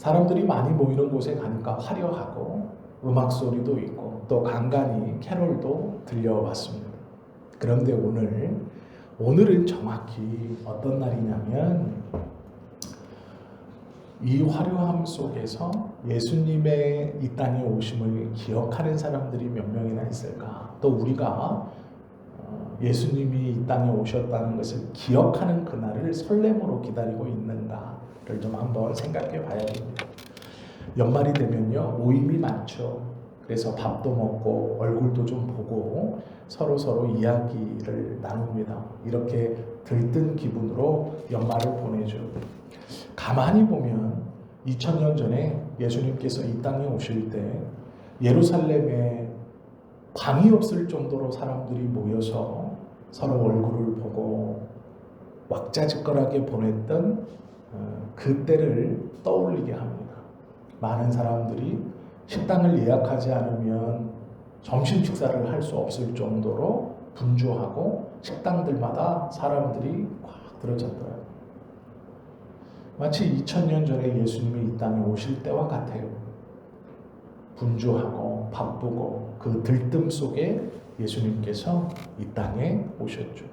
사람들이 많이 모이는 곳에 가니까 화려하고 음악 소리도 있고 또 간간히 캐롤도 들려왔습니다. 그런데 오늘은 정확히 어떤 날이냐면 이 화려함 속에서 예수님의 이 땅에 오심을 기억하는 사람들이 몇 명이나 있을까? 또 우리가 예수님이 이 땅에 오셨다는 것을 기억하는 그날을 설렘으로 기다리고 있는가를 좀 한번 생각해 봐야 됩니다. 연말이 되면요, 모임이 많죠. 그래서 밥도 먹고 얼굴도 좀 보고 서로 이야기를 나눕니다. 이렇게 들뜬 기분으로 연말을 보내죠. 가만히 보면 2000년 전에 예수님께서 이 땅에 오실 때 예루살렘에 방이 없을 정도로 사람들이 모여서 서로 얼굴을 보고 왁자지껄하게 보냈던 그때를 떠올리게 합니다. 많은 사람들이 식당을 예약하지 않으면 점심 식사를 할 수 없을 정도로 분주하고 식당들마다 사람들이 꽉 들어찼더라고요. 마치 2000년 전에 예수님이 이 땅에 오실 때와 같아요. 분주하고 바쁘고 그 들뜸 속에 예수님께서 이 땅에 오셨죠.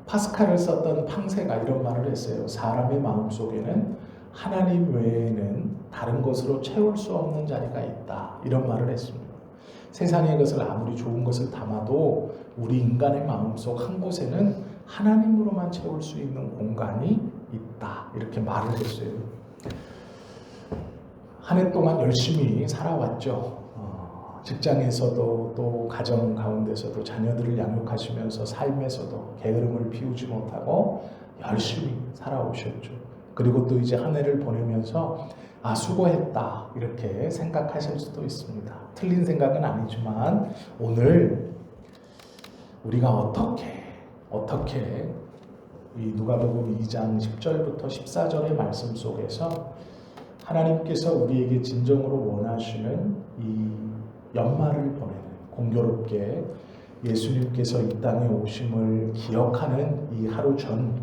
파스칼을 썼던 팡세가 이런 말을 했어요. 사람의 마음속에는 하나님 외에는 다른 것으로 채울 수 없는 자리가 있다. 이런 말을 했습니다. 세상의 것을 아무리 좋은 것을 담아도 우리 인간의 마음속 한 곳에는 하나님으로만 채울 수 있는 공간이 있다. 이렇게 말을 했어요. 한 해 동안 열심히 살아왔죠. 직장에서도 또 가정 가운데서도 자녀들을 양육하시면서 삶에서도 게으름을 피우지 못하고 열심히 살아오셨죠. 그리고 또 이제 한 해를 보내면서 수고했다 이렇게 생각하실 수도 있습니다. 틀린 생각은 아니지만 오늘 우리가 어떻게 이 누가복음 2장 10절부터 14절의 말씀 속에서 하나님께서 우리에게 진정으로 원하시는 이 연말을 보내는 공교롭게 예수님께서 이 땅에 오심을 기억하는 이 하루 전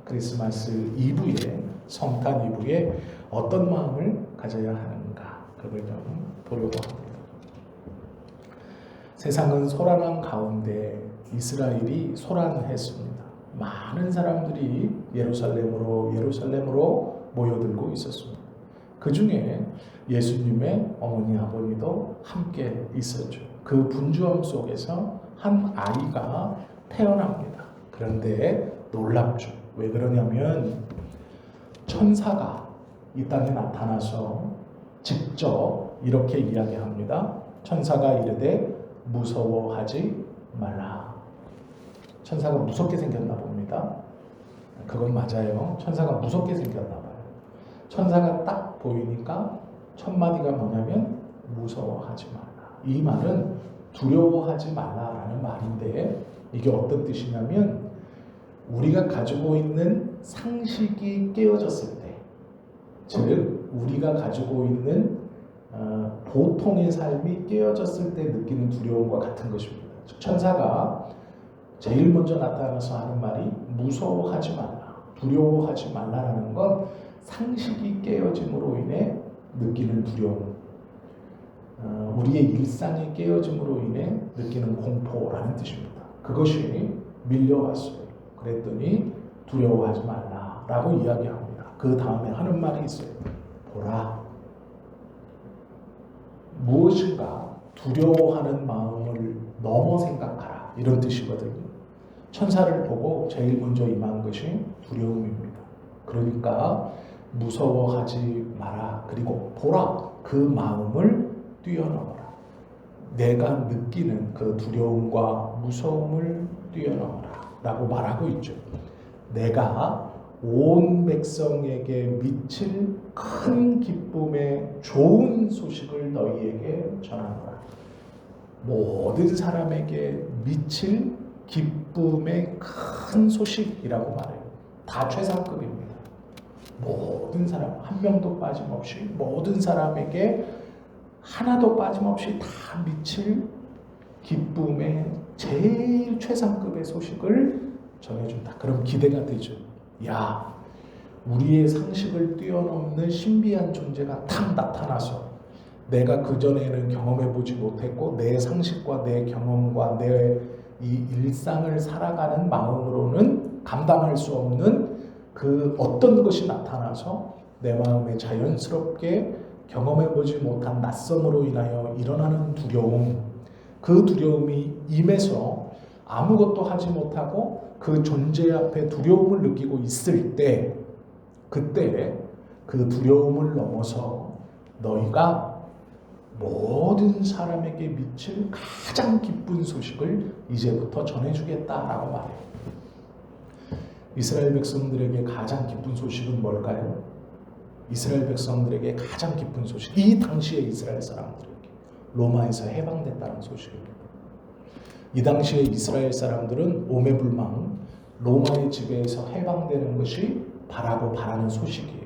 크리스마스 이브에 성탄 이브에 어떤 마음을 가져야 하는가 그걸 좀 보려고 합니다. 세상은 소란한 가운데 이스라엘이 소란했습니다. 많은 사람들이 예루살렘으로 모여들고 있었습니다. 그 중에 예수님의 어머니 아버지도 함께 있었죠. 그 분주함 속에서 한 아이가 태어납니다. 그런데 놀랍죠. 왜 그러냐면 천사가 이 땅에 나타나서 직접 이렇게 이야기합니다. 천사가 이르되 무서워하지 말라. 천사가 무섭게 생겼나 봅니다. 그건 맞아요. 천사가 무섭게 생겼나 봐요. 천사가 딱 보이니까 첫 마디가 뭐냐면 무서워하지 말라. 이 말은 두려워하지 말라라는 말인데 이게 어떤 뜻이냐면 우리가 가지고 있는 상식이 깨어졌을 때, 즉 우리가 가지고 있는 보통의 삶이 깨어졌을 때 느끼는 두려움과 같은 것입니다. 천사가 제일 먼저 나타나서 하는 말이 무서워하지 말라, 두려워하지 말라라는 건 상식이 깨어짐으로 인해 느끼는 두려움, 우리의 일상이 깨어짐으로 인해 느끼는 공포라는 뜻입니다. 그것이 밀려왔어요. 그랬더니 두려워하지 말라라고 이야기합니다. 그 다음에 하는 말이 있어요. 보라. 무엇인가 두려워하는 마음을 넘어 생각하라. 이런 뜻이거든요. 천사를 보고 제일 먼저 임한 것이 두려움입니다. 그러니까 무서워하지 마라. 그리고 보라. 그 마음을 뛰어넘어라. 내가 느끼는 그 두려움과 무서움을 뛰어넘어라. 라고 말하고 있죠. 내가 온 백성에게 미칠 큰 기쁨의 좋은 소식을 너희에게 전하노라. 모든 사람에게 미칠 기쁨의 큰 소식이라고 말해요. 다 최상급입니다. 모든 사람, 한 명도 빠짐없이 모든 사람에게 하나도 빠짐없이 다 미칠 기쁨의 제일 최상급의 소식을 전해준다. 그럼 기대가 되죠. 야, 우리의 상식을 뛰어넘는 신비한 존재가 탁 나타나서 내가 그전에는 경험해보지 못했고 내 상식과 내 경험과 내 이 일상을 살아가는 마음으로는 감당할 수 없는 그 어떤 것이 나타나서 내 마음에 자연스럽게 경험해보지 못한 낯섦으로 인하여 일어나는 두려움, 그 두려움이 임해서 아무것도 하지 못하고 그 존재 앞에 두려움을 느끼고 있을 때, 그때 그 두려움을 넘어서 너희가 모든 사람에게 미칠 가장 기쁜 소식을 이제부터 전해주겠다라고 말해요. 이스라엘 백성들에게 가장 기쁜 소식은 뭘까요? 이스라엘 백성들에게 가장 기쁜 소식, 이 당시에 이스라엘 사람들에게 로마에서 해방됐다는 소식입니다. 이 당시에 이스라엘 사람들은 오매불망 로마의 지배에서 해방되는 것이 바라는 소식이에요.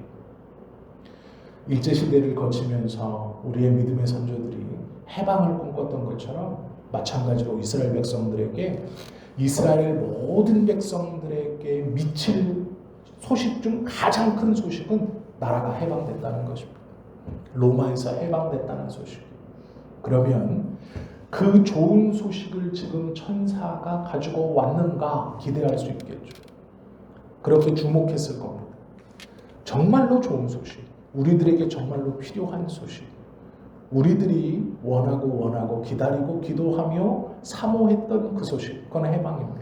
일제시대를 거치면서 우리의 믿음의 선조들이 해방을 꿈꿨던 것처럼 마찬가지로 이스라엘 백성들에게 이스라엘 모든 백성들에게 미칠 소식 중 가장 큰 소식은 나라가 해방됐다는 것입니다. 로마에서 해방됐다는 소식. 그러면 그 좋은 소식을 지금 천사가 가지고 왔는가 기대할 수 있겠죠. 그렇게 주목했을 겁니다. 정말로 좋은 소식. 우리들에게 정말로 필요한 소식. 우리들이 원하고 기다리고 기도하며 사모했던 그 소식. 그건 해방입니다.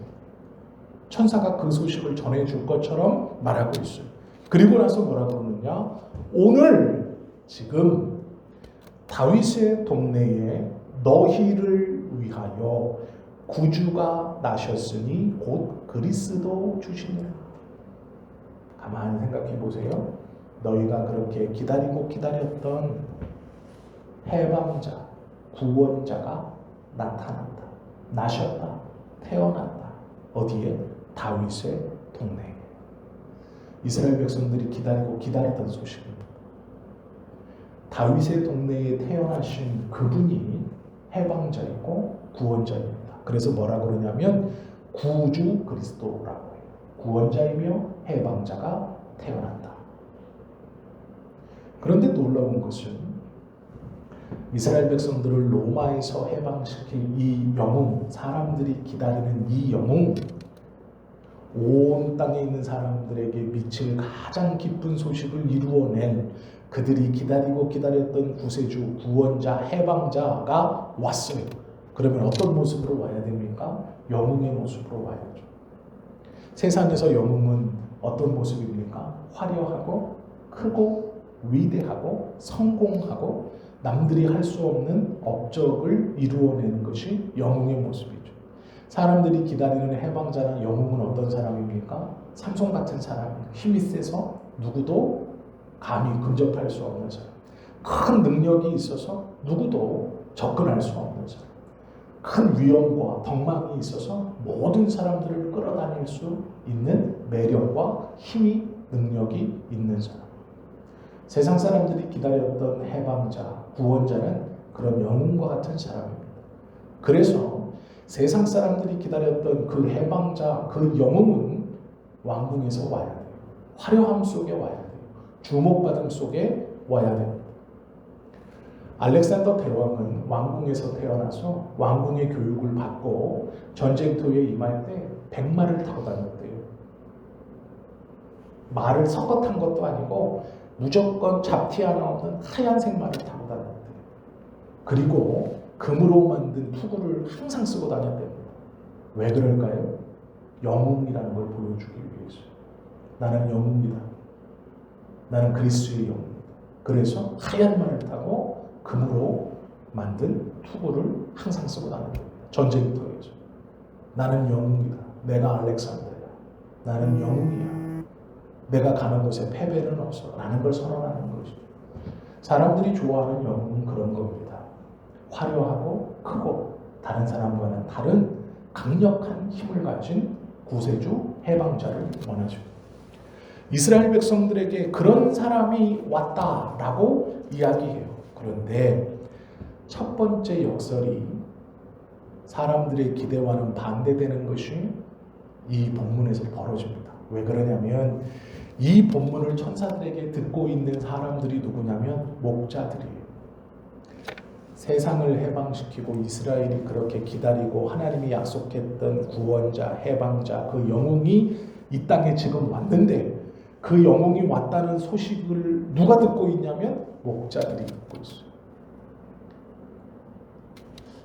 천사가 그 소식을 전해줄 것처럼 말하고 있어요. 그리고 나서 뭐라고 그러느냐? 오늘 지금 다윗의 동네에 너희를 위하여 구주가 나셨으니 곧 그리스도 주시니라. 가만히 생각해 보세요. 너희가 그렇게 기다렸던 해방자, 구원자가 나타났다. 나셨다. 태어났다. 어디에? 다윗의 동네에. 이스라엘 백성들이 기다렸던 소식입니다. 다윗의 동네에 태어나신 그분이 해방자이고 구원자입니다. 그래서 뭐라 그러냐면 구주 그리스도라고 해요. 구원자이며 해방자가 태어난다. 그런데 놀라운 것은 이스라엘 백성들을 로마에서 해방시킨 이 영웅, 사람들이 기다리는 이 영웅, 온 땅에 있는 사람들에게 미칠 가장 기쁜 소식을 이루어낸 그들이 기다렸던 구세주, 구원자, 해방자가 왔어요. 그러면 어떤 모습으로 와야 됩니까? 영웅의 모습으로 와야죠. 세상에서 영웅은 어떤 모습입니까? 화려하고 크고 위대하고 성공하고 남들이 할 수 없는 업적을 이루어내는 것이 영웅의 모습이죠. 사람들이 기다리는 해방자나 영웅은 어떤 사람입니까? 삼손 같은 사람입니다. 힘이 세서 누구도 감히 근접할 수 없는 사람. 큰 능력이 있어서 누구도 접근할 수 없는 사람. 큰 위엄과 덕망이 있어서 모든 사람들을 끌어다닐 수 있는 매력과 힘이, 능력이 있는 사람. 세상 사람들이 기다렸던 해방자, 구원자는 그런 영웅과 같은 사람입니다. 그래서 세상 사람들이 기다렸던 그 해방자, 그 영웅은 왕궁에서 와야 돼요. 화려함 속에 와야 돼요. 주목받음 속에 와야 됩니다. 알렉산더 대왕은 왕궁에서 태어나서 왕궁의 교육을 받고 전쟁터에 임할 때 백마를 타고 다녔대요. 말을 섞어 탄 것도 아니고 무조건 잡티 하나 없는 하얀색 말을 타고 다녔대요. 그리고 금으로 만든 투구를 항상 쓰고 다녔답니다. 왜 그럴까요? 영웅이라는 걸 보여주기 위해서. 나는 영웅이다. 나는 그리스도의 영웅이다. 그래서 하얀 말을 타고 금으로 만든 투구를 항상 쓰고 다녔답니다. 전쟁터에서. 나는 영웅이다. 내가 알렉산더야. 나는 영웅이야. 내가 가는 곳에 패배는 없어. 라는 걸 선언하는 것이죠. 사람들이 좋아하는 영웅은 그런 겁니다. 화려하고 크고 다른 사람과는 다른 강력한 힘을 가진 구세주, 해방자를 원하죠. 이스라엘 백성들에게 그런 사람이 왔다라고 이야기해요. 그런데 첫 번째 역설이 사람들의 기대와는 반대되는 것이 이 본문에서 벌어집니다. 왜 그러냐면 이 본문을 천사들에게 듣고 있는 사람들이 누구냐면 목자들이에요. 세상을 해방시키고 이스라엘이 그렇게 기다리고 하나님이 약속했던 구원자, 해방자, 그 영웅이 이 땅에 지금 왔는데 그 영웅이 왔다는 소식을 누가 듣고 있냐면 목자들이 듣고 있어요.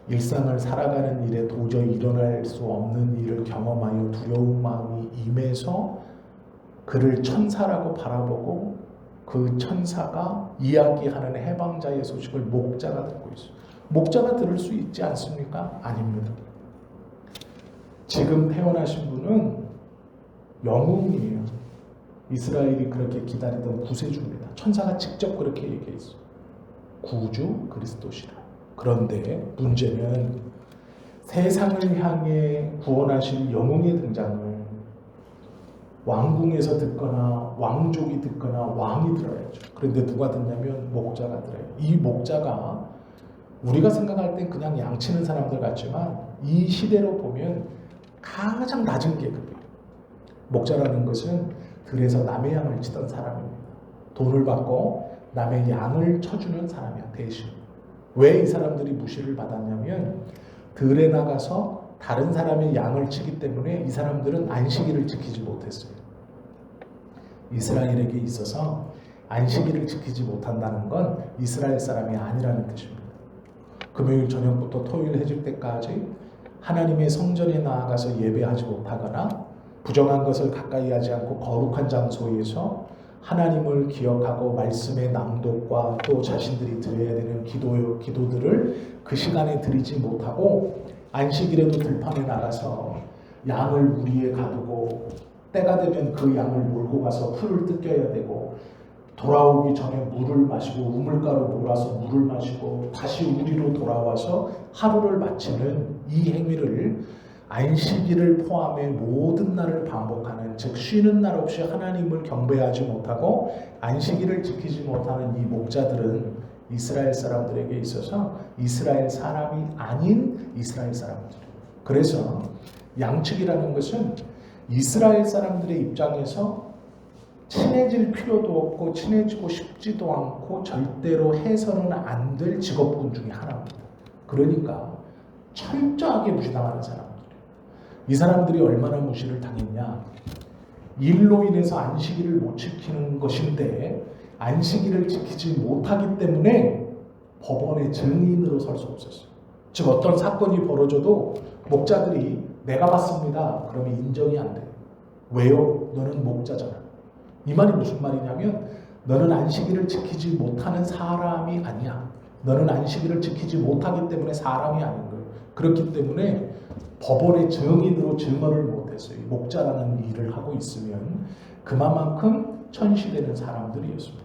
일상을 살아가는 일에 도저히 일어날 수 없는 일을 경험하여 두려운 마음이 임해서 그를 천사라고 바라보고 그 천사가 이야기하는 해방자의 소식을 목자가 듣고 있어요. 목자가 들을 수 있지 않습니까? 아닙니다. 지금 태어나신 분은 영웅이에요. 이스라엘이 그렇게 기다리던 구세주입니다. 천사가 직접 그렇게 얘기했어요. 구주 그리스도시라. 그런데 문제는 세상을 향해 구원하실 영웅의 등장을 왕궁에서 듣거나 왕족이 듣거나 왕이 들어야죠. 그런데 누가 듣냐면 목자가 들어요. 이 목자가 우리가 생각할 땐 그냥 양치는 사람들 같지만 이 시대로 보면 가장 낮은 계급이에요. 목자라는 것은 들에서 남의 양을 치던 사람입니다. 돈을 받고 남의 양을 쳐주는 사람이야, 대신. 왜 이 사람들이 무시를 받았냐면 들에 나가서 다른 사람의 양을 치기 때문에 이 사람들은 안식일을 지키지 못했어요. 이스라엘에게 있어서 안식일을 지키지 못한다는 건 이스라엘 사람이 아니라는 뜻입니다. 금요일 저녁부터 토요일 해질 때까지 하나님의 성전에 나아가서 예배하지 못하거나 부정한 것을 가까이 하지 않고 거룩한 장소에서 하나님을 기억하고 말씀의 낭독과 또 자신들이 드려야 되는 기도들을 그 시간에 드리지 못하고 안식일에도 들판에 나가서 양을 무리에 가두고 때가 되면 그 양을 몰고 가서 풀을 뜯겨야 되고 돌아오기 전에 물을 마시고 우물가로 몰아서 물을 마시고 다시 우리로 돌아와서 하루를 마치는 이 행위를 안식일을 포함해 모든 날을 반복하는, 즉 쉬는 날 없이 하나님을 경배하지 못하고 안식일을 지키지 못하는 이 목자들은 이스라엘 사람들에게 있어서 이스라엘 사람이 아닌 이스라엘 사람들. 그래서 양측이라는 것은 이스라엘 사람들의 입장에서 친해질 필요도 없고 친해지고 싶지도 않고 절대로 해서는 안 될 직업군 중에 하나입니다. 그러니까 철저하게 무시당하는 사람들이에요. 이 사람들이 얼마나 무시를 당했냐. 일로 인해서 안식일을 못 지키는 것인데 안식일을 지키지 못하기 때문에 법원의 증인으로 설 수 없었어요. 즉 어떤 사건이 벌어져도 목자들이 내가 봤습니다. 그러면 인정이 안 돼요. 왜요? 너는 목자잖아. 이 말이 무슨 말이냐면 너는 안식일을 지키지 못하는 사람이 아니야. 너는 안식일을 지키지 못하기 때문에 사람이 아닌 거예요. 그렇기 때문에 법원의 증인으로 증언을 못했어요. 목자라는 일을 하고 있으면 그만큼 천시되는 사람들이었습니다.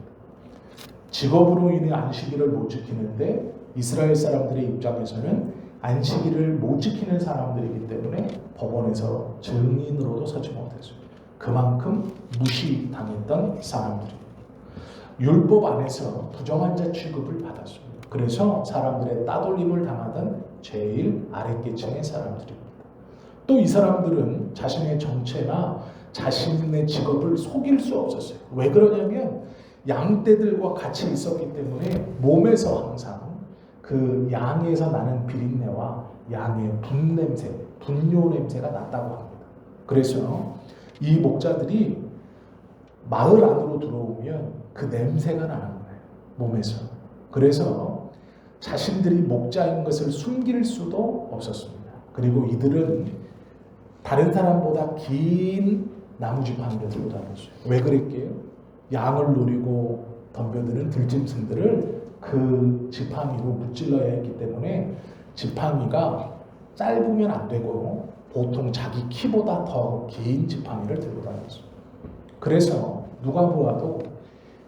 직업으로 인해 안식일을 못 지키는데 이스라엘 사람들의 입장에서는 안식일을 못 지키는 사람들이기 때문에 법원에서 증인으로도 서지 못했어요. 그만큼 무시당했던 사람들이에요. 율법 안에서 부정한 자 취급을 받았습니다. 그래서 사람들의 따돌림을 당하던 제일 아랫계층의 사람들입니다. 또 이 사람들은 자신의 정체나 자신의 직업을 속일 수 없었어요. 왜 그러냐면 양떼들과 같이 있었기 때문에 몸에서 항상 그 양에서 나는 비린내와 양의 분냄새, 분뇨 냄새가 났다고 합니다. 그래서 이 목자들이 마을 안으로 들어오면 그 냄새가 나는 거예요. 몸에서. 그래서 자신들이 목자인 것을 숨길 수도 없었습니다. 그리고 이들은 다른 사람보다 긴 나무지팡이를 들고 다녔어요. 왜 그랬게요? 양을 노리고 덤벼드는 들짐승들을 그 지팡이로 무찔러야 했기 때문에 지팡이가 짧으면 안 되고 보통 자기 키보다 더 긴 지팡이를 들고 다녔어요. 그래서 누가 보아도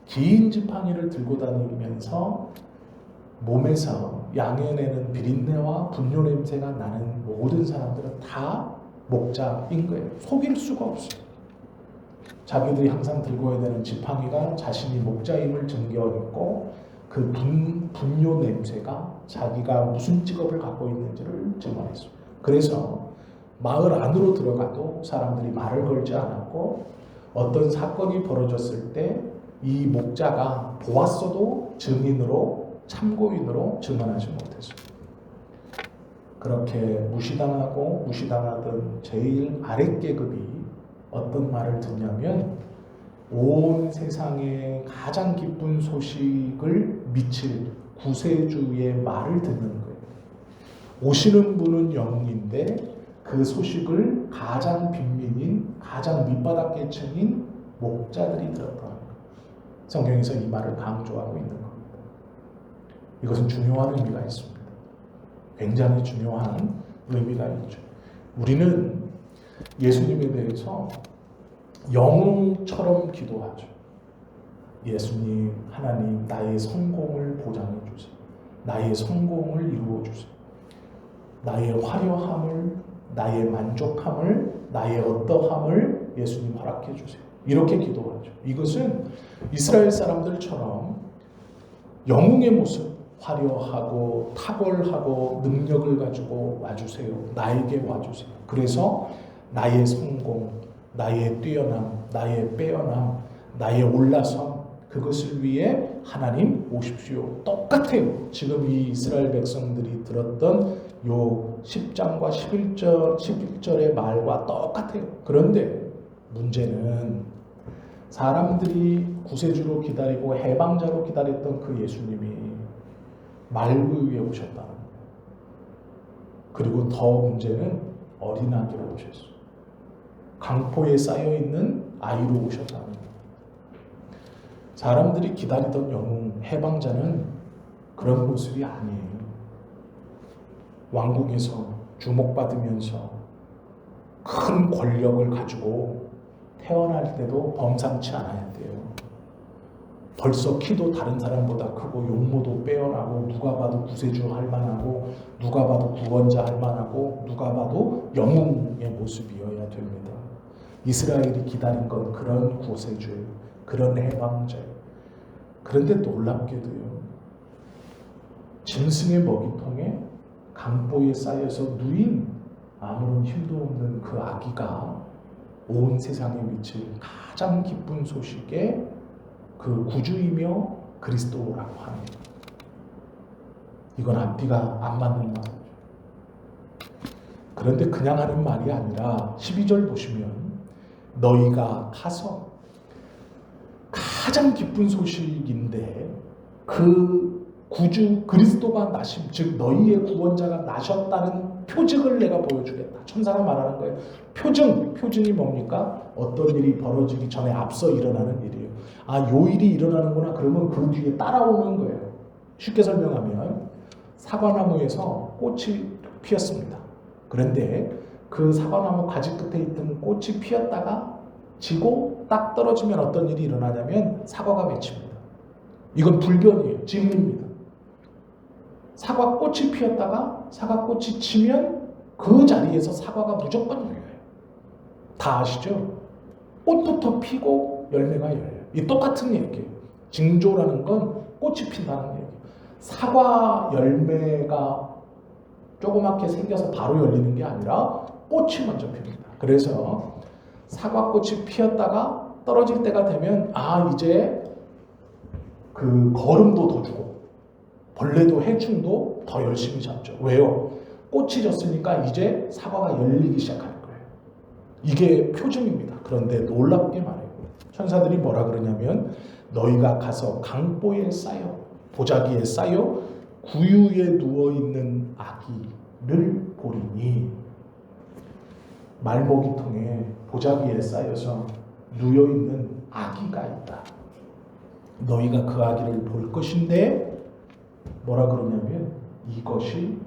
긴 지팡이를 들고 다니면서 몸에서 양에내는 비린내와 분뇨 냄새가 나는 모든 사람들은 다 목자인 거예요. 속일 수가 없어요. 자기들이 항상 들고 해야 되는 지팡이가 자신이 목자임을 증거했고 그 분뇨 냄새가 자기가 무슨 직업을 갖고 있는지를 증언했어요. 그래서 마을 안으로 들어가도 사람들이 말을 걸지 않았고 어떤 사건이 벌어졌을 때 이 목자가 보았어도 증인으로 참고인으로 증언하지 못했습니다. 그렇게 무시당하던 제일 아랫계급이 어떤 말을 듣냐면 온 세상에 가장 기쁜 소식을 미칠 구세주의 말을 듣는 거예요. 오시는 분은 영웅인데 그 소식을 가장 빈민인, 가장 밑바닥 계층인 목자들이 들었다. 성경에서 이 말을 강조하고 있는 겁니다. 이것은 중요한 의미가 있습니다. 굉장히 중요한 의미가 있죠. 우리는 예수님에 대해서 영웅처럼 기도하죠. 예수님, 하나님, 나의 성공을 보장해 주세요. 나의 성공을 이루어 주세요. 나의 화려함을, 나의 만족함을, 나의 어떠함을 예수님 허락해 주세요. 이렇게 기도하죠. 이것은 이스라엘 사람들처럼 영웅의 모습, 화려하고 탁월하고 능력을 가지고 와주세요. 나에게 와주세요. 그래서 나의 성공, 나의 뛰어남, 나의 빼어남, 나의 올라섬, 그것을 위해 하나님 오십시오. 똑같아요. 지금 이 이스라엘 백성들이 들었던 요 10장과 11절의 말과 똑같아요. 그런데 문제는 사람들이 구세주로 기다리고 해방자로 기다렸던 그 예수님이 말구 위에 오셨다는 거예요. 그리고 더 문제는 어린아기로 오셨어요. 강포에 쌓여있는 아이로 오셨다는 거예요. 사람들이 기다리던 영웅, 해방자는 그런 모습이 아니에요. 왕궁에서 주목받으면서 큰 권력을 가지고 태어날 때도 범상치 않아야 돼요. 벌써 키도 다른 사람보다 크고 용모도 빼어나고 누가 봐도 구세주 할 만하고 누가 봐도 구원자 할 만하고 누가 봐도 영웅의 모습이어야 됩니다. 이스라엘이 기다린 건 그런 구세주, 그런 해방자. 그런데 놀랍게도요, 짐승의 먹이통에 강보에 쌓여서 누인 아무런 힘도 없는 그 아기가 온 세상에 미칠 가장 기쁜 소식의 그 구주이며 그리스도라고 합니다. 이건 앞뒤가 안 맞는 말이죠. 그런데 그냥 하는 말이 아니라 12절 보시면 너희가 가서 가장 기쁜 소식인데 그 구주 그리스도가 나심, 즉 너희의 구원자가 나셨다는 표징을 내가 보여주겠다. 천사가 말하는 거예요. 표징이 뭡니까? 어떤 일이 벌어지기 전에 앞서 일어나는 일이에요. 아, 요 일이 일어나는구나. 그러면 그 뒤에 따라오는 거예요. 쉽게 설명하면 사과나무에서 꽃이 피었습니다. 그런데 그 사과나무 가지 끝에 있던 꽃이 피었다가 지고 딱 떨어지면 어떤 일이 일어나냐면 사과가 맺힙니다. 이건 불변이에요. 진리입니다. 사과꽃이 피었다가 사과꽃이 지면 그 자리에서 사과가 무조건 열려요. 다 아시죠? 꽃부터 피고 열매가 열려요. 이 똑같은 얘기예요. 징조라는 건 꽃이 핀다는 얘기예요. 사과 열매가 조그맣게 생겨서 바로 열리는 게 아니라 꽃이 먼저 핍니다. 그래서 사과꽃이 피었다가 떨어질 때가 되면 이제 그 거름도 더 주고 벌레도 해충도 더 열심히 잡죠. 왜요? 꽃이 졌으니까 이제 사과가 열리기 시작할 거예요. 이게 표징입니다. 그런데 놀랍게 말해요. 천사들이 뭐라 그러냐면 너희가 가서 강보에 쌓여 보자기에 쌓여 구유에 누워있는 아기를 보리니 말모기통에 보자기에 쌓여서 누워있는 아기가 있다. 너희가 그 아기를 볼 것인데 뭐라 그러냐면 이것이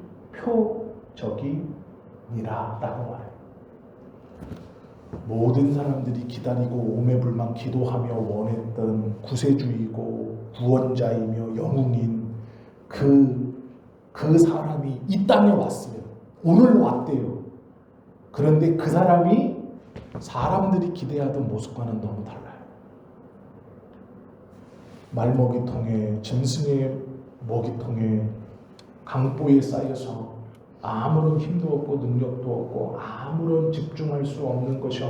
표적이니라 라고 말해요. 모든 사람들이 기다리고 오매불망 기도하며 원했던 구세주이고 구원자이며 영웅인 그 사람이 이 땅에 왔어요. 오늘 왔대요. 그런데 그 사람이 사람들이 기대하던 모습과는 너무 달라요. 말먹이통에 짐승의 먹이통에 강보에 쌓여서 아무런 힘도 없고 능력도 없고 아무런 집중할 수 없는 것이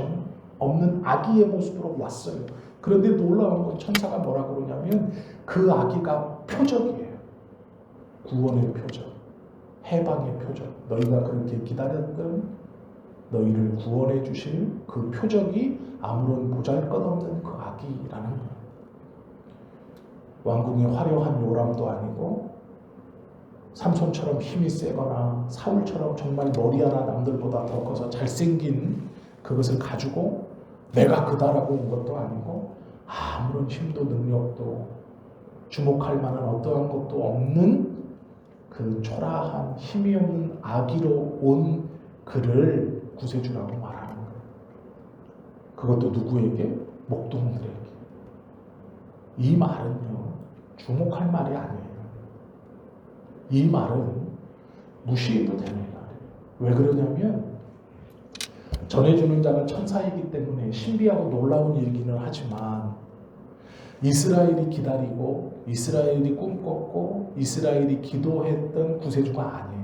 없는 아기의 모습으로 왔어요. 그런데 놀라운 건 천사가 뭐라고 그러냐면 그 아기가 표적이에요. 구원의 표적, 해방의 표적. 너희가 그렇게 기다렸던 너희를 구원해 주실 그 표적이 아무런 보잘것없는 그 아기라는 거예요. 왕궁의 화려한 요람도 아니고 삼손처럼 힘이 세거나 사울처럼 정말 머리 하나 남들보다 더 커서 잘생긴 그것을 가지고 내가 그다라고 온 것도 아니고 아무런 힘도 능력도 주목할 만한 어떠한 것도 없는 그 초라한 힘이 없는 아기로 온 그를 구세주라고 말하는 거예요. 그것도 누구에게? 목동들에게. 이 말은요, 주목할 말이 아니에요. 이 말은 무시해도 되는 말이에요. 왜 그러냐면 전해주는 자는 천사이기 때문에 신비하고 놀라운 일이기는 하지만 이스라엘이 기다리고 이스라엘이 꿈꿨고 이스라엘이 기도했던 구세주가 아니에요.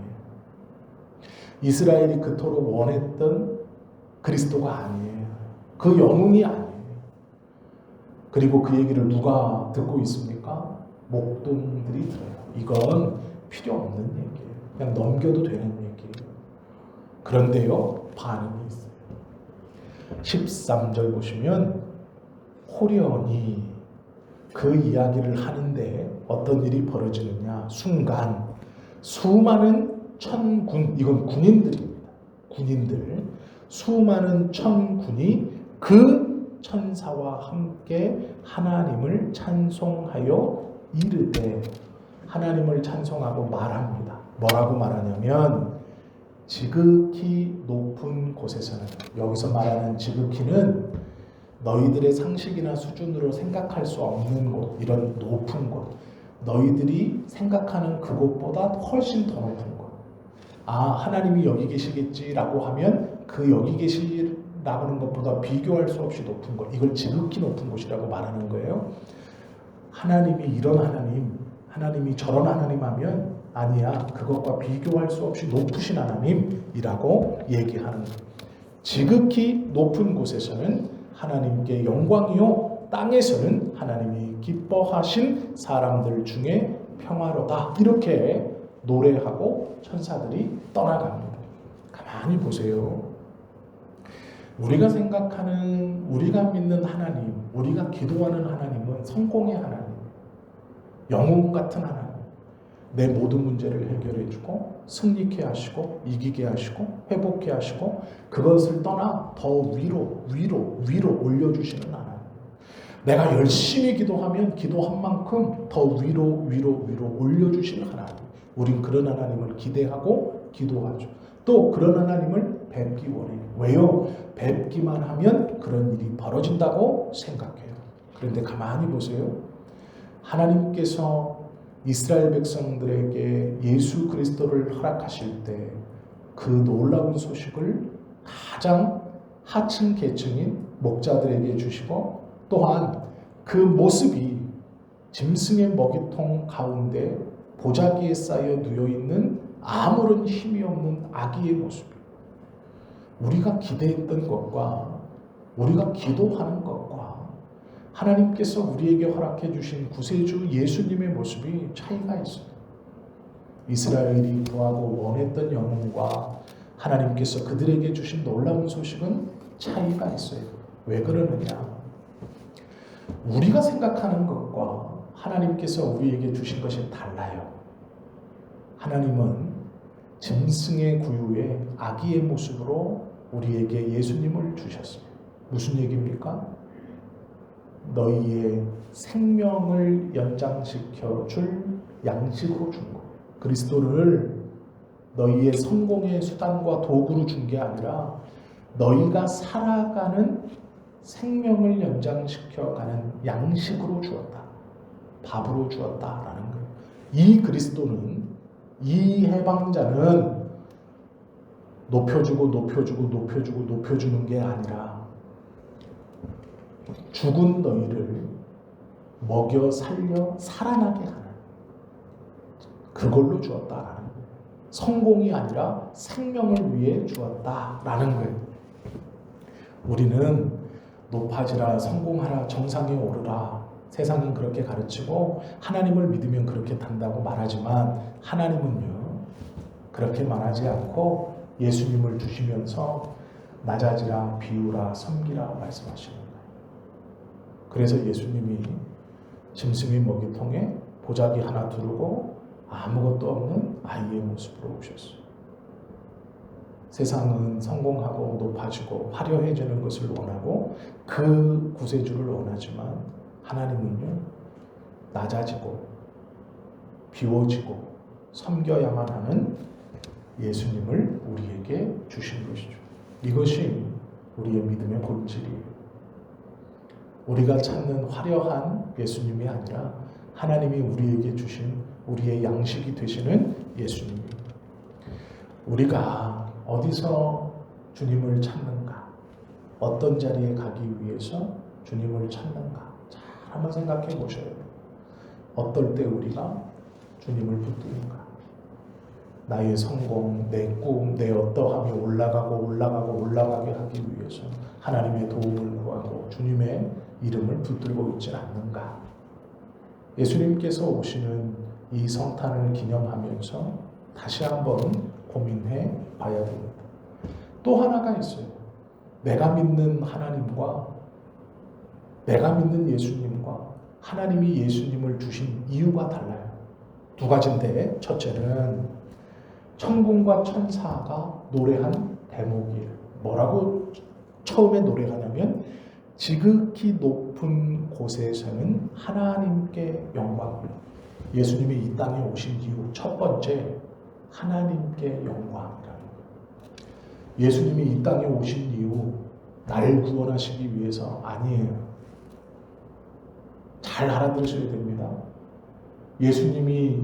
이스라엘이 그토록 원했던 그리스도가 아니에요. 그 영웅이 아니에요. 그리고 그 얘기를 누가 듣고 있습니까? 목동들이 들어요. 이건 필요 없는 얘기예요. 그냥 넘겨도 되는 얘기예요. 그런데요, 반응이 있어요. 13절 보시면 호련히 그 이야기를 하는데 어떤 일이 벌어지느냐. 순간 수많은 천군, 이건 군인들입니다. 군인들. 수많은 천군이 그 천사와 함께 하나님을 찬송하여 이르되, 하나님을 찬송하고 말합니다. 뭐라고 말하냐면 지극히 높은 곳에서는, 여기서 말하는 지극히는 너희들의 상식이나 수준으로 생각할 수 없는 곳, 이런 높은 곳, 너희들이 생각하는 그곳보다 훨씬 더 높은 곳. 아, 하나님이 여기 계시겠지라고 하면 그 여기 계시라는 것보다 비교할 수 없이 높은 곳, 이걸 지극히 높은 곳이라고 말하는 거예요. 하나님이 이런 하나님, 하나님이 저런 하나님 하면 아니야, 그것과 비교할 수 없이 높으신 하나님이라고 얘기하는 거예요. 지극히 높은 곳에서는 하나님께 영광이요, 땅에서는 하나님이 기뻐하신 사람들 중에 평화로다. 이렇게 노래하고 천사들이 떠나갑니다. 가만히 보세요. 우리가 생각하는, 우리가 믿는 하나님, 우리가 기도하는 하나님은 성공의 하나님, 영웅 같은 하나님, 내 모든 문제를 해결해주고 승리케 하시고 이기게 하시고 회복케 하시고 그것을 떠나 더 위로 올려주시는 하나님. 내가 열심히 기도하면 기도한 만큼 더 위로 올려주시는 하나님. 우린 그런 하나님을 기대하고 기도하죠. 또 그런 하나님을 뵙기 원해요. 왜요? 뵙기만 하면 그런 일이 벌어진다고 생각해요. 그런데 가만히 보세요. 하나님께서 이스라엘 백성들에게 예수 그리스도를 허락하실 때 그 놀라운 소식을 가장 하층 계층인 목자들에게 주시고, 또한 그 모습이 짐승의 먹이통 가운데 보자기에 쌓여 누워있는 아무런 힘이 없는 아기의 모습이에요. 우리가 기대했던 것과 우리가 기도하는 것과 하나님께서 우리에게 허락해 주신 구세주 예수님의 모습이 차이가 있어요. 이스라엘이 구하고 원했던 영웅과 하나님께서 그들에게 주신 놀라운 소식은 차이가 있어요. 왜 그러느냐? 우리가 생각하는 것과 하나님께서 우리에게 주신 것이 달라요. 하나님은 짐승의 구유에 아기의 모습으로 우리에게 예수님을 주셨습니다. 무슨 얘기입니까? 너희의 생명을 연장시켜 줄 양식으로 준 것. 그리스도를 너희의 성공의 수단과 도구로 준 게 아니라 너희가 살아가는 생명을 연장시켜가는 양식으로 주었다. 밥으로 주었다라는 거예요. 이 그리스도는, 이 해방자는 높여주는 게 아니라 죽은 너희를 먹여 살려 살아나게 하는, 그걸로 주었다라는 거예요. 성공이 아니라 생명을 위해 주었다라는 거예요. 우리는 높아지라, 성공하라, 정상에 오르라. 세상은 그렇게 가르치고 하나님을 믿으면 그렇게 된다고 말하지만 하나님은요 그렇게 말하지 않고 예수님을 주시면서 낮아지라, 비우라, 섬기라 말씀하시는 거예요. 그래서 예수님이 짐승의 먹이통에 보자기 하나 두르고 아무것도 없는 아이의 모습으로 오셨어요. 세상은 성공하고 높아지고 화려해지는 것을 원하고 그 구세주를 원하지만 하나님은요 낮아지고 비워지고 섬겨야만 하는 예수님을 우리에게 주신 것이죠. 이것이 우리의 믿음의 본질이에요. 우리가 찾는 화려한 예수님이 아니라 하나님이 우리에게 주신 우리의 양식이 되시는 예수님입니다. 우리가 어디서 주님을 찾는가? 어떤 자리에 가기 위해서 주님을 찾는가? 잘 한번 생각해 보셔야 돼요. 어떨 때 우리가 주님을 붙드는가? 나의 성공, 내 꿈, 내 어떠함이 올라가게 하기 위해서 하나님의 도움을 구하고 주님의 이름을 붙들고 있지 않는가? 예수님께서 오시는 이 성탄을 기념하면서 다시 한번 고민해 봐야 됩니다. 또 하나가 있어요. 내가 믿는 하나님과 내가 믿는 예수님과 하나님이 예수님을 주신 이유가 달라요. 두 가지인데 첫째는 천군과 천사가 노래한 대목이에요. 뭐라고 처음에 노래하냐면 지극히 높은 곳에서는 하나님께 영광을. 예수님이 이 땅에 오신 이유 첫 번째 하나님께 영광이라는 거예요. 예수님이 이 땅에 오신 이유 나를 구원하시기 위해서 아니에요. 잘 알아들으셔야 됩니다. 예수님이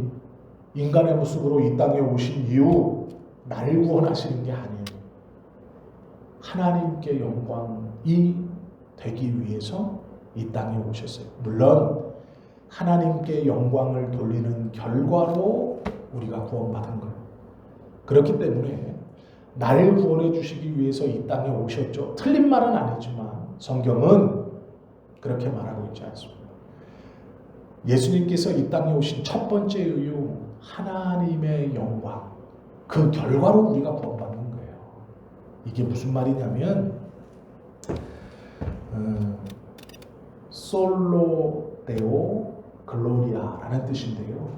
인간의 모습으로 이 땅에 오신 이유 나를 구원하시는 게 아니에요. 하나님께 영광이 되기 위해서 이 땅에 오셨어요. 물론 하나님께 영광을 돌리는 결과로 우리가 구원받은 거예요. 그렇기 때문에 나를 구원해 주시기 위해서 이 땅에 오셨죠. 틀린 말은 아니지만 성경은 그렇게 말하고 있지 않습니다. 예수님께서 이 땅에 오신 첫 번째 이유 하나님의 영광, 그 결과로 우리가 구원받는 거예요. 이게 무슨 말이냐면 솔로 데오 글로리아라는 뜻인데요.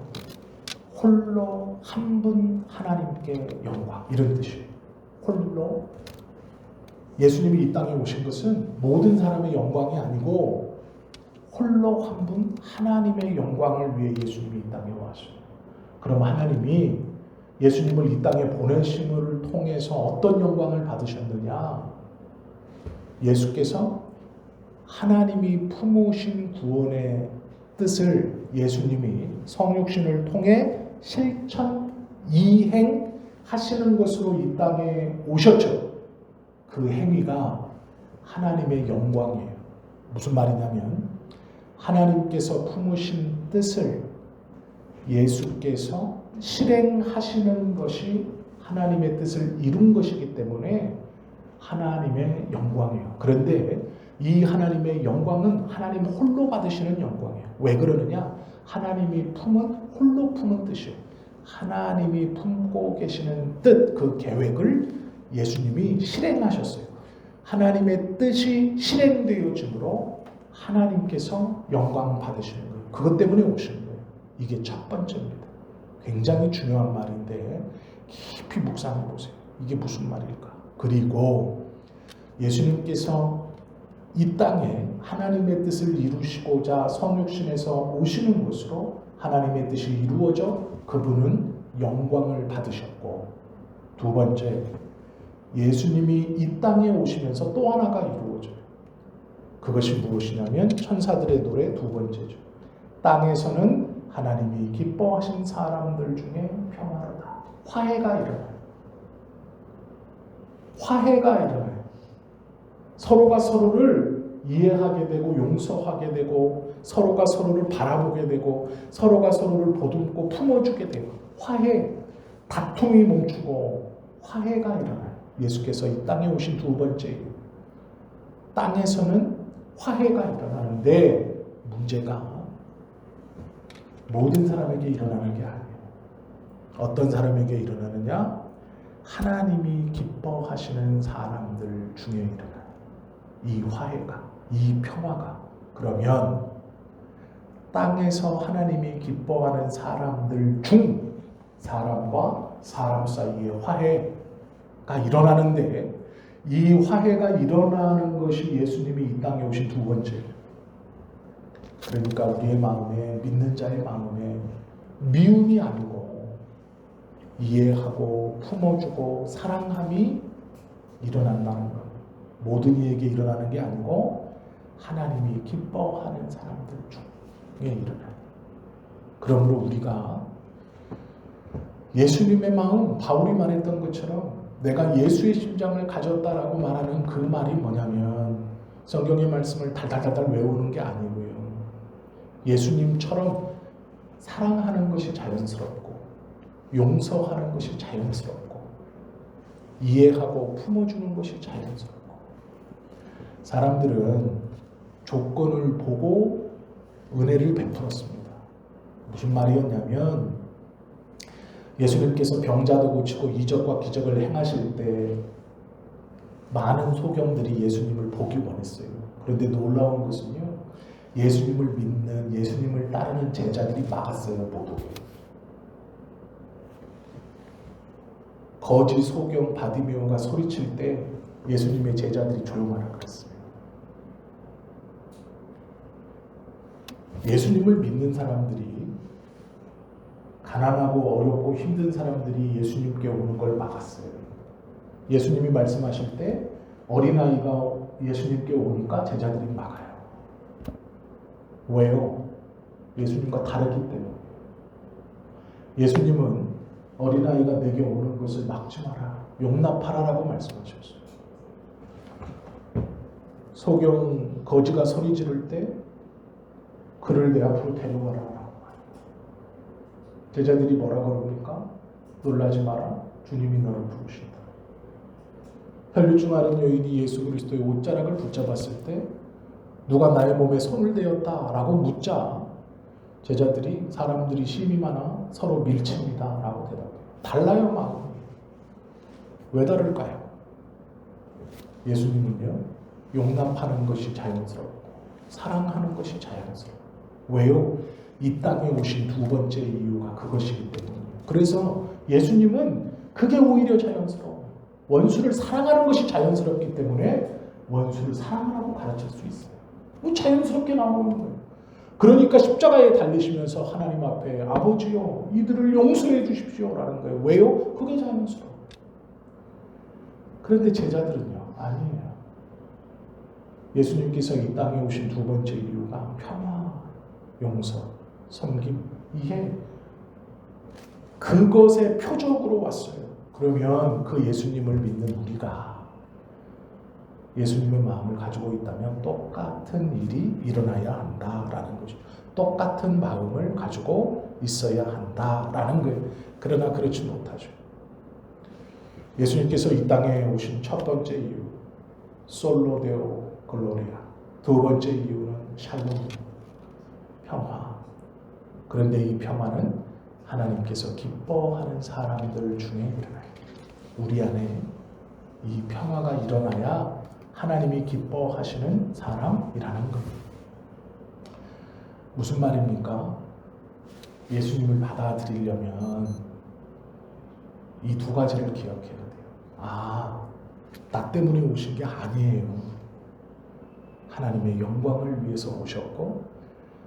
홀로 한 분 하나님께 영광 이런 뜻이에요. 홀로 예수님이 이 땅에 오신 것은 모든 사람의 영광이 아니고 홀로 한 분 하나님의 영광을 위해 예수님이 이 땅에 왔어요. 그럼 하나님이 예수님을 이 땅에 보내심을 통해서 어떤 영광을 받으셨느냐? 예수께서 하나님이 품으신 구원의 뜻을 예수님이 성육신을 통해 실천 이행하시는 것으로 이 땅에 오셨죠. 그 행위가 하나님의 영광이에요. 무슨 말이냐면 하나님께서 품으신 뜻을 예수께서 실행하시는 것이 하나님의 뜻을 이룬 것이기 때문에 하나님의 영광이에요. 그런데 이 하나님의 영광은 하나님 홀로 받으시는 영광이에요. 왜 그러느냐? 하나님이 홀로 품은 뜻이에요. 하나님이 품고 계시는 뜻, 그 계획을 예수님이 실행하셨어요. 하나님의 뜻이 실행되어짐으로 하나님께서 영광 받으시는 거예요. 그것 때문에 오시는 거예요. 이게 첫 번째입니다. 굉장히 중요한 말인데 깊이 묵상해 보세요. 이게 무슨 말일까? 그리고 예수님께서 이 땅에 하나님의 뜻을 이루시고자 성육신에서 오시는 것으로 하나님의 뜻이 이루어져 그분은 영광을 받으셨고, 두 번째 예수님이 이 땅에 오시면서 또 하나가 이루어져요. 그것이 무엇이냐면 천사들의 노래 두 번째죠. 땅에서는 하나님이 기뻐하신 사람들 중에 평화로다. 화해가 일어나요. 화해가 일어나요. 서로가 서로를 이해하게 되고 용서하게 되고 서로가 서로를 바라보게 되고 서로가 서로를 보듬고 품어주게 되고 화해, 다툼이 멈추고 화해가 일어나요. 예수께서 이 땅에 오신 두 번째 이유. 땅에서는 화해가 일어나는데 문제가 모든 사람에게 일어나는 게 아니에요. 어떤 사람에게 일어나느냐? 하나님이 기뻐하시는 사람들 중에 일어나요. 이 화해가, 이 평화가. 그러면 땅에서 하나님이 기뻐하는 사람들 중 사람과 사람 사이의 화해가 일어나는데 이 화해가 일어나는 것이 예수님이 이 땅에 오신 두 번째. 그러니까 우리의 마음에, 믿는 자의 마음에 미움이 아니고 이해하고 품어주고 사랑함이 일어난다는 것. 모든 이에게 일어나는 게 아니고 하나님이 기뻐하는 사람들 중에 일어나요. 그러므로 우리가 예수님의 마음, 바울이 말했던 것처럼 내가 예수의 심장을 가졌다라고 말하는 그 말이 뭐냐면 성경의 말씀을 달달달달 외우는 게 아니고요. 예수님처럼 사랑하는 것이 자연스럽고 용서하는 것이 자연스럽고 이해하고 품어주는 것이 자연스럽고 사람들은 조건을 보고 은혜를 베풀었습니다. 무슨 말이었냐면 예수님께서 병자도 고치고 이적과 기적을 행하실 때 많은 소경들이 예수님을 보기 원했어요. 그런데 놀라운 것은요. 예수님을 믿는, 예수님을 따르는 제자들이 막았어요. 못 오게. 거지 소경 바디메오가 소리칠 때 예수님의 제자들이 조용하라 그랬어요. 예수님을 믿는 사람들이 가난하고 어렵고 힘든 사람들이 예수님께 오는 걸 막았어요. 예수님이 말씀하실 때 어린아이가 예수님께 오니까 제자들이 막아요. 왜요? 예수님과 다르기 때문에. 예수님은 어린아이가 내게 오는 것을 막지 마라. 용납하라라고 말씀하셨어요. 소경 거지가 소리 지를 때 그를 내 앞으로 데려와라. 제자들이 뭐라 그럽니까? 놀라지 마라. 주님이 너를 부르신다. 혈류증 앓은 여인이 예수 그리스도의 옷자락을 붙잡았을 때 누가 나의 몸에 손을 대었다라고 묻자 제자들이 사람들이 심이 많아 서로 밀칩니다 라고 대답해요. 달라요 마음이. 왜 다를까요? 예수님은요 용납하는 것이 자연스럽고 사랑하는 것이 자연스럽고 왜요? 이 땅에 오신 두 번째 이유가 그것이기 때문이에요. 그래서 예수님은 그게 오히려 자연스러워요. 원수를 사랑하는 것이 자연스럽기 때문에 원수를 사랑하라고 가르칠 수 있어요. 자연스럽게 나오는 거예요. 그러니까 십자가에 달리시면서 하나님 앞에 아버지요 이들을 용서해 주십시오 라는 거예요. 왜요? 그게 자연스러워요. 그런데 제자들은요 아니에요. 예수님께서 이 땅에 오신 두 번째 이유가 평화, 용서, 섬김, 이해 그것의 표적으로 왔어요. 그러면 그 예수님을 믿는 우리가 예수님의 마음을 가지고 있다면 똑같은 일이 일어나야 한다라는 거죠. 똑같은 마음을 가지고 있어야 한다라는 거예요. 그러나 그렇지 못하죠. 예수님께서 이 땅에 오신 첫 번째 이유 솔로 데오 글로리아, 두 번째 이유는 샬롬, 평화. 그런데 이 평화는 하나님께서 기뻐하는 사람들 중에 일어나요. 우리 안에 이 평화가 일어나야 하나님이 기뻐하시는 사람이라는 겁니다. 무슨 말입니까? 예수님을 받아들이려면 이 두 가지를 기억해야 돼요. 나 때문에 오신 게 아니에요. 하나님의 영광을 위해서 오셨고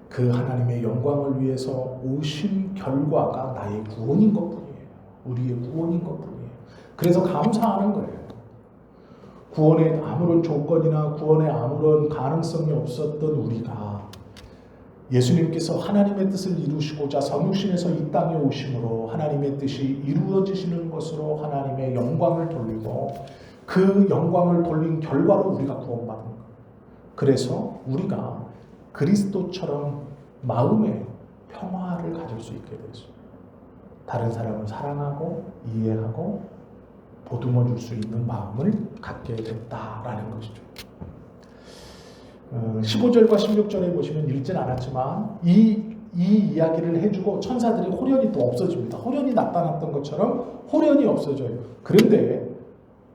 그 하나님의 영광을 위해서 오신 결과가 나의 구원인 것뿐이에요. 우리의 구원인 것뿐이에요. 그래서 감사하는 거예요. 구원에 아무런 조건이나 구원에 아무런 가능성이 없었던 우리가 예수님께서 하나님의 뜻을 이루시고자 성육신에서 이 땅에 오심으로 하나님의 뜻이 이루어지시는 것으로 하나님의 영광을 돌리고 그 영광을 돌린 결과로 우리가 구원받은 거예요. 그래서 우리가 그리스도처럼 마음의 평화를 가질 수 있게 됐어요. 다른 사람을 사랑하고 이해하고 보듬어 줄 수 있는 마음을 갖게 됐다라는 것이죠. 15절과 16절에 보시면 읽진 않았지만 이 이야기를 해주고 천사들이 호련히 또 없어집니다. 호련히 나타났던 것처럼 호련히 없어져요. 그런데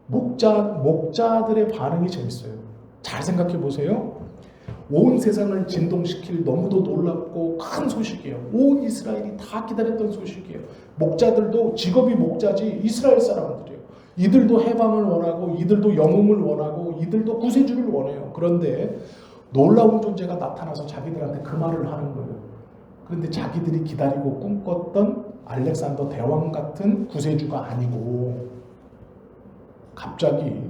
목자들의 반응이 재밌어요. 잘 생각해 보세요. 온 세상을 진동시킬 너무도 놀랍고 큰 소식이에요. 온 이스라엘이 다 기다렸던 소식이에요. 목자들도 직업이 목자지 이스라엘 사람들이에요. 이들도 해방을 원하고 이들도 영웅을 원하고 이들도 구세주를 원해요. 그런데 놀라운 존재가 나타나서 자기들한테 그 말을 하는 거예요. 그런데 자기들이 기다리고 꿈꿨던 알렉산더 대왕 같은 구세주가 아니고 갑자기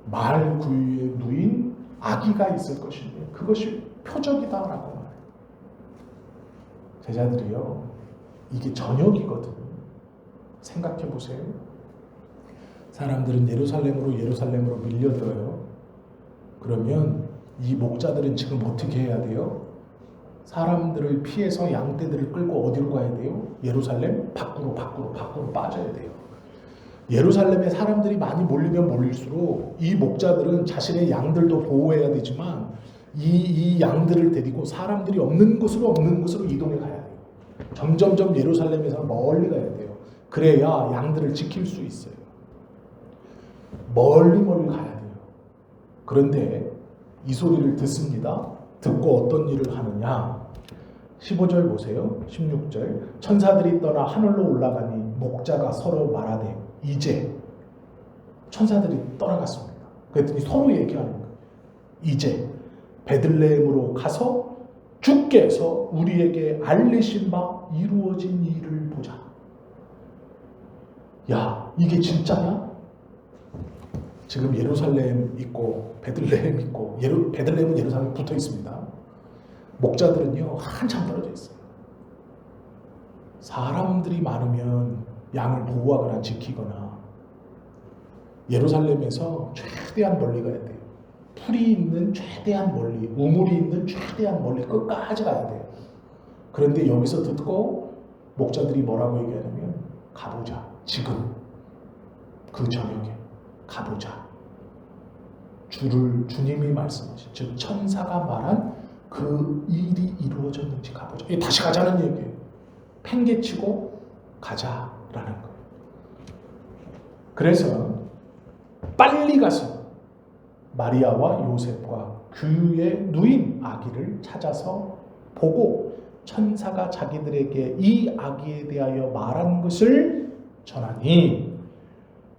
말 구유에 누인 아기가 있을 것인데 그것이 표적이다라고 말해요. 제자들이요, 이게 저녁이거든요. 생각해 보세요. 사람들은 예루살렘으로 밀려들어요. 그러면 이 목자들은 지금 어떻게 해야 돼요? 사람들을 피해서 양떼들을 끌고 어디로 가야 돼요? 예루살렘 밖으로 빠져야 돼요. 예루살렘에 사람들이 많이 몰리면 몰릴수록 이 목자들은 자신의 양들도 보호해야 되지만 이 양들을 데리고 사람들이 없는 곳으로 이동해 가야 돼요. 점점점 예루살렘에서 멀리 가야 돼요. 그래야 양들을 지킬 수 있어요. 멀리 가야 돼요. 그런데 이 소리를 듣습니다. 듣고 어떤 일을 하느냐? 15절 보세요. 16절. 천사들이 떠나 하늘로 올라가니 목자가 서로 말하되 이제 천사들이 떠나갔습니다. 그랬더니 서로 얘기하는 거예요. 이제 베들레헴으로 가서 주께서 우리에게 알리신 바 이루어진 일을 보자. 야, 이게 진짜냐? 지금 예루살렘 있고 베들레헴 있고 베들레헴은 예루살렘에 붙어 있습니다. 목자들은요 한참 떨어져 있어요. 사람들이 많으면 양을 보호하거나 지키거나 예루살렘에서 최대한 멀리 가야 돼요. 풀이 있는 최대한 멀리, 우물이 있는 최대한 멀리 끝까지 가야 돼요. 그런데 여기서 듣고 목자들이 뭐라고 얘기하냐면 가보자. 지금 그 저녁에 가보자. 주님이 말씀하신 즉 천사가 말한 그 일이 이루어졌는지 가보자. 다시 가자는 얘기예요. 팽개치고 가자라는 거예요. 그래서 빨리 가서 마리아와 요셉과 규에 누인 아기를 찾아서 보고 천사가 자기들에게 이 아기에 대하여 말한 것을 전하니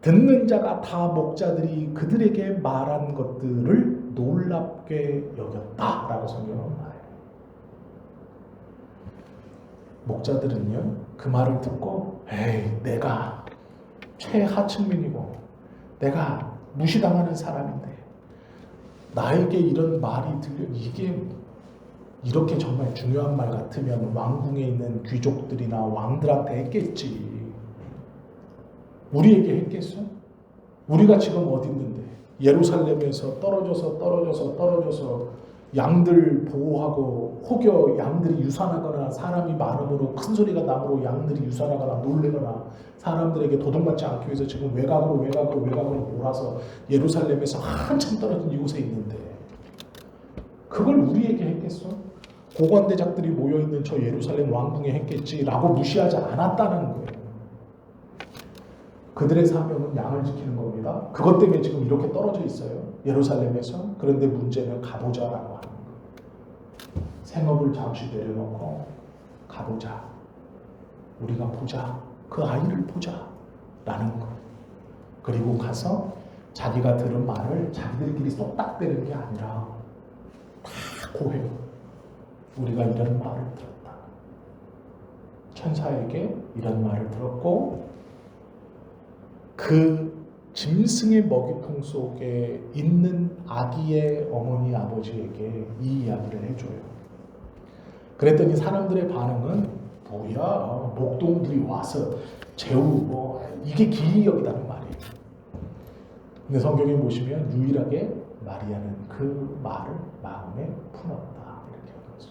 듣는 자가 다 목자들이 그들에게 말한 것들을 놀랍게 여겼다라고 성경은 말해요. 목자들은요 그 말을 듣고 에이 내가 최하층민이고 내가 무시당하는 사람인데 나에게 이런 말이 들려 이게 이렇게 정말 중요한 말 같으면 왕궁에 있는 귀족들이나 왕들한테 했겠지. 우리에게 했겠어? 우리가 지금 어디 있는데 예루살렘에서 떨어져서 양들 보호하고 혹여 양들이 유산하거나 사람이 많음으로 큰 소리가 나므로 양들이 유산하거나 놀래거나 사람들에게 도둑맞지 않기 위해서 지금 외곽으로 몰아서 예루살렘에서 한참 떨어진 이곳에 있는데 그걸 우리에게 했겠어? 고관대작들이 모여있는 저 예루살렘 왕궁에 했겠지라고 무시하지 않았다는 거예요. 그들의 사명은 양을 지키는 겁니다. 그것 때문에 지금 이렇게 떨어져 있어요. 예루살렘에서. 그런데 문제는 가보자라고 하는 거예요. 생업을 잠시 내려놓고 가보자. 우리가 보자. 그 아이를 보자. 라는 거예요. 그리고 가서 자기가 들은 말을 자기들끼리 쏙닥대는 게 아니라 다 고해요. 우리가 이런 말을 들었다. 천사에게 이런 말을 들었고 그 짐승의 먹이통 속에 있는 아기의 어머니 아버지에게 이 이야기를 해줘요. 그랬더니 사람들의 반응은 뭐야 목동들이 와서 재우고 이게 기이 여기다는 말이에요. 근데 성경에 보시면 유일하게 마리아는 그 말을 마음에 품었다 이렇게 하죠.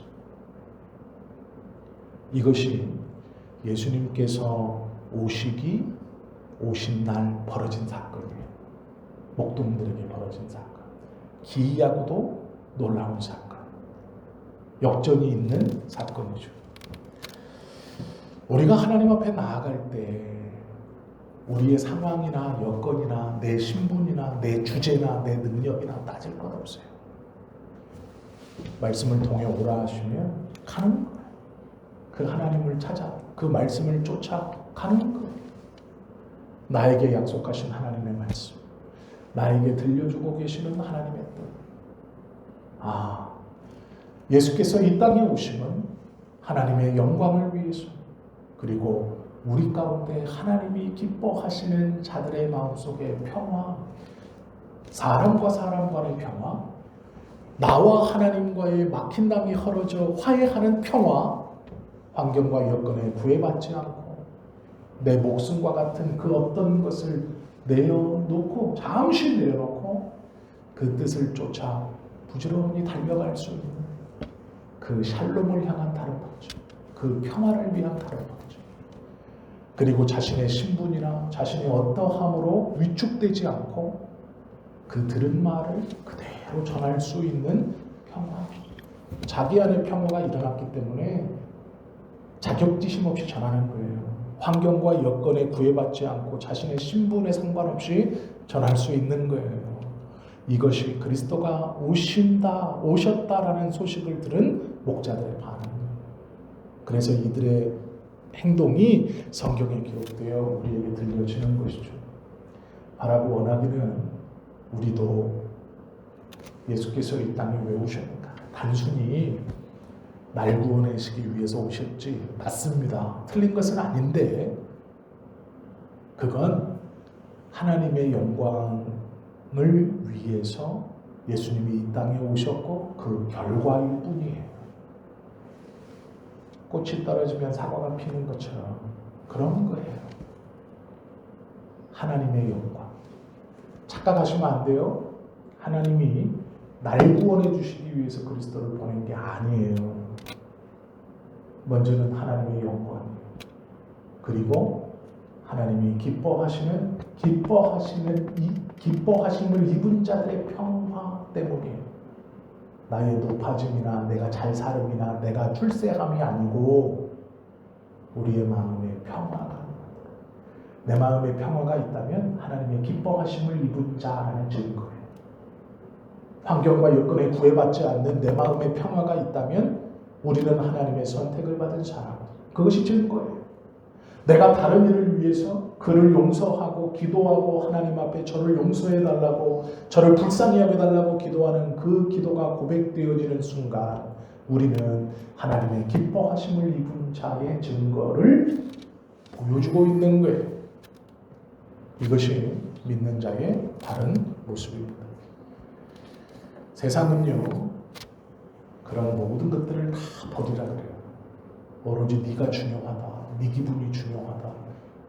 이것이 예수님께서 오신 날 벌어진 사건이에요. 목동들에게 벌어진 사건. 기이하고도 놀라운 사건, 역전이 있는 사건이죠. 우리가 하나님 앞에 나아갈 때 우리의 상황이나 여건이나 내 신분이나 내 주제나 내 능력이나 따질 것 없어요. 말씀을 통해 오라 하시면 가는 거예요. 그 하나님을 찾아 그 말씀을 쫓아 가는 거예요. 나에게 약속하신 하나님의 말씀, 나에게 들려주고 계시는 하나님의 뜻. 예수께서 이 땅에 오심은 하나님의 영광을 위해서, 그리고 우리 가운데 하나님이 기뻐하시는 자들의 마음속에 평화, 사람과 사람 간의 평화, 나와 하나님과의 막힌담이 헐어져 화해하는 평화, 환경과 여건에 구애받지 않고 내 목숨과 같은 그 어떤 것을 내려놓고, 잠시 내려놓고 그 뜻을 쫓아 부지런히 달려갈 수 있는 그 샬롬을 향한 다른 방식, 그 평화를 위한 다른 방식, 그리고 자신의 신분이나 자신의 어떠함으로 위축되지 않고 그 들은 말을 그대로 전할 수 있는 평화, 자기 안에 평화가 일어났기 때문에 자격지심 없이 전하는 거예요. 환경과 여건에 구애받지 않고 자신의 신분에 상관없이 전할 수 있는 거예요. 이것이 그리스도가 오셨다라는 소식을 들은 목자들의 반응이에요. 그래서 이들의 행동이 성경에 기록되어 우리에게 들려지는 것이죠. 바라고 원하기는 우리도 예수께서 이 땅에 왜 오셨는가? 단순히 날 구원하시기 위해서 오셨지, 맞습니다. 틀린 것은 아닌데 그건 하나님의 영광을 위해서 예수님이 이 땅에 오셨고 그 결과일 뿐이에요. 꽃이 떨어지면 사과가 피는 것처럼 그런 거예요. 하나님의 영광. 착각하시면 안 돼요. 하나님이 날 구원해 주시기 위해서 그리스도를 보낸 게 아니에요. 먼저는 하나님의 영광이에요. 그리고 하나님이 기뻐하심을 입은 자들의 평화 때문이에요. 나의 높아짐이나 내가 잘 살음이나 내가 출세함이 아니고 우리의 마음에 평화가, 내 마음에 평화가 있다면 하나님의 기뻐하심을 입은 자라는 증거예요. 환경과 여건에 구애받지 않는 내 마음에 평화가 있다면 우리는 하나님의 선택을 받은 사람, 그것이 증거예요. 내가 다른 일을 위해서 그를 용서하고 기도하고 하나님 앞에 저를 용서해달라고, 저를 불쌍히 여겨달라고 기도하는 그 기도가 고백되어지는 순간 우리는 하나님의 기뻐하심을 입은 자의 증거를 보여주고 있는 거예요. 이것이 믿는 자의 바른 모습입니다. 세상은요, 그런 모든 것들을 다 버리라 그래요. 오로지 네가 중요하다, 네 기분이 중요하다,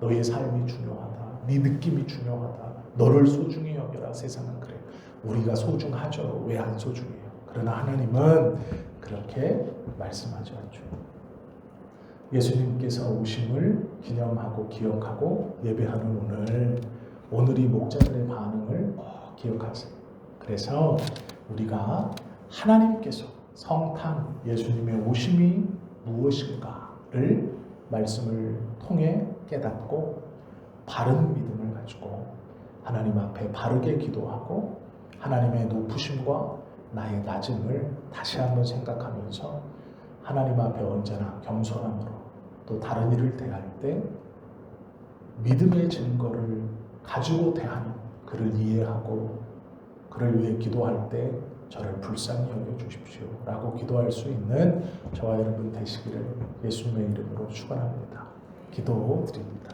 너의 삶이 중요하다, 네 느낌이 중요하다, 너를 소중히 여겨라. 세상은 그래요. 우리가 소중하죠. 왜 안 소중해요? 그러나 하나님은 그렇게 말씀하지 않죠. 예수님께서 오심을 기념하고 기억하고 예배하는 오늘이 목자들의 반응을 꼭 기억하세요. 그래서 우리가 하나님께서 성탄 예수님의 오심이 무엇인가를 말씀을 통해 깨닫고 바른 믿음을 가지고 하나님 앞에 바르게 기도하고 하나님의 높으심과 나의 낮음을 다시 한번 생각하면서 하나님 앞에 언제나 겸손함으로, 또 다른 일을 대할 때 믿음의 증거를 가지고 대하는, 그를 이해하고 그를 위해 기도할 때 저를 불쌍히 여겨주십시오 라고 기도할 수 있는 저와 여러분 되시기를 예수님의 이름으로 축원합니다. 기도드립니다.